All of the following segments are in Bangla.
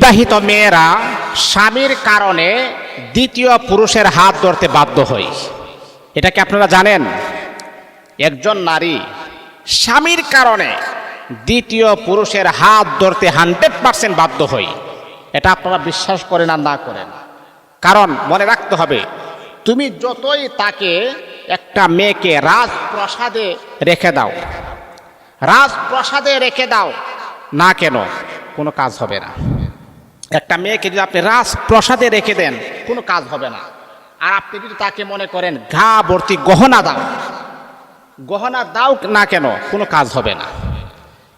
বিবাহিত মেয়েরা স্বামীর কারণে দ্বিতীয় পুরুষের হাত ধরতে বাধ্য হয়। এটা কি আপনারা জানেন? একজন নারী স্বামীর কারণে দ্বিতীয় পুরুষের হাত ধরতে 100% বাধ্য হয়। এটা আপনারা বিশ্বাস করেন আর না করেন, কারণ মনে রাখতে হবে, তুমি যতই তাকে, একটা মেয়েকে রাজপ্রাসাদে রেখে দাও, রাজপ্রাসাদে রেখে দাও না কেন, কোনো কাজ হবে না। একটা মেয়েকে যদি আপনি রাজপ্রাসাদে রেখে দেন, কোনো কাজ হবে না। আর আপনি যদি তাকে মনে করেন ঘা ভর্তি গহনা দাও, গহনা দাও না কেন, কোনো কাজ হবে না।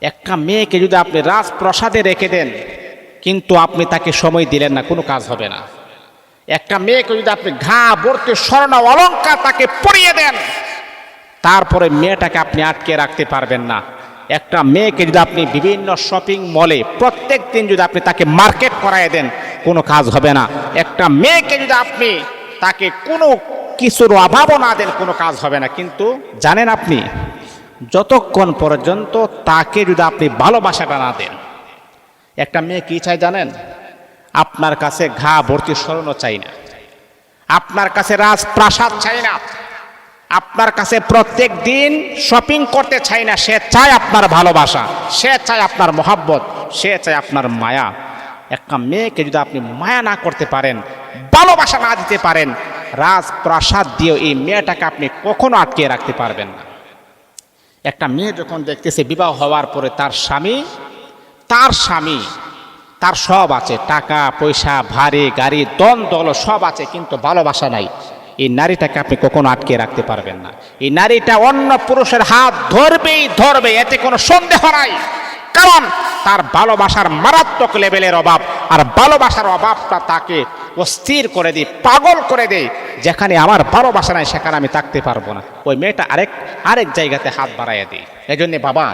একটা মেয়েকে যদি আপনি রাজপ্রাসাদে রেখে দেন কিন্তু আপনি তাকে সময় দিলেন না, কোনো কাজ হবে না। একটা মেয়েকে যদি আপনি ঘা ভর্তি স্বর্ণ অলংকার তাকে পরিয়ে দেন, তারপরে মেয়েটাকে আপনি আটকে রাখতে পারবেন না। একটা মেয়েকে যদি আপনি বিভিন্ন শপিং মলে প্রত্যেক দিন যদি আপনি তাকে মার্কেট করায় দেন, কোনো কাজ হবে না। একটা মেয়েকে যদি আপনি তাকে কোনো কিছুর অভাবও না দেন, কোনো কাজ হবে না। কিন্তু জানেন আপনি, যতক্ষণ পর্যন্ত তাকে যদি আপনি ভালোবাসাটা না দেন, একটা মেয়ে কি চাই জানেন? আপনার কাছে ঘা ভর্তি স্বর্ণ চাই না, আপনার কাছে রাজপ্রাসাদ চাই না, আপনার কাছে প্রত্যেক দিন শপিং করতে চাই না। সে চায় আপনার ভালোবাসা, সে চায় আপনার মহব্বত, সে চায় আপনার মায়া। একটা মেয়েকে যদি আপনি মায়া না করতে পারেন, ভালোবাসা না দিতে পারেন, রাজপ্রাসাদ দিয়ে এই মেয়েটাকে আপনি কখনো আটকে রাখতে পারবেন না। একটা মেয়ে যখন দেখতেছে বিবাহ হওয়ার পরে তার স্বামী তার সব আছে, টাকা পয়সা, ভারী গাড়ি, দন দল সব আছে, কিন্তু ভালোবাসা নাই, এই নারীটাকে আপনি কখনো আটকে রাখতে পারবেন না। এই নারীটা অন্য পুরুষের হাত ধরবেই ধরবে, এতে কোনো সন্দেহ নাই। কারণ তার ভালোবাসার মারাত্মক লেভেলের অভাব, আর ভালোবাসার অভাবটা তাকে অস্থির করে দেয়, পাগল করে দেয়। যেখানে আমার ভালোবাসা নাই সেখানে আমি থাকতে পারবো না, ওই মেয়েটা আরেক জায়গাতে হাত বাড়াইয়া দেয়। এই জন্যে বাবা,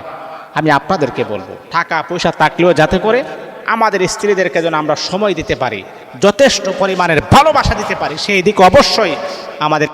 আমি আপনাদেরকে বলবো, টাকা পয়সা থাকলেও যাতে করে আমাদের স্ত্রীদেরকে যেন আমরা সময় দিতে পারি, যথেষ্ট পরিমাণের ভালোবাসা দিতে পারি, সেই দিকে অবশ্যই আমাদের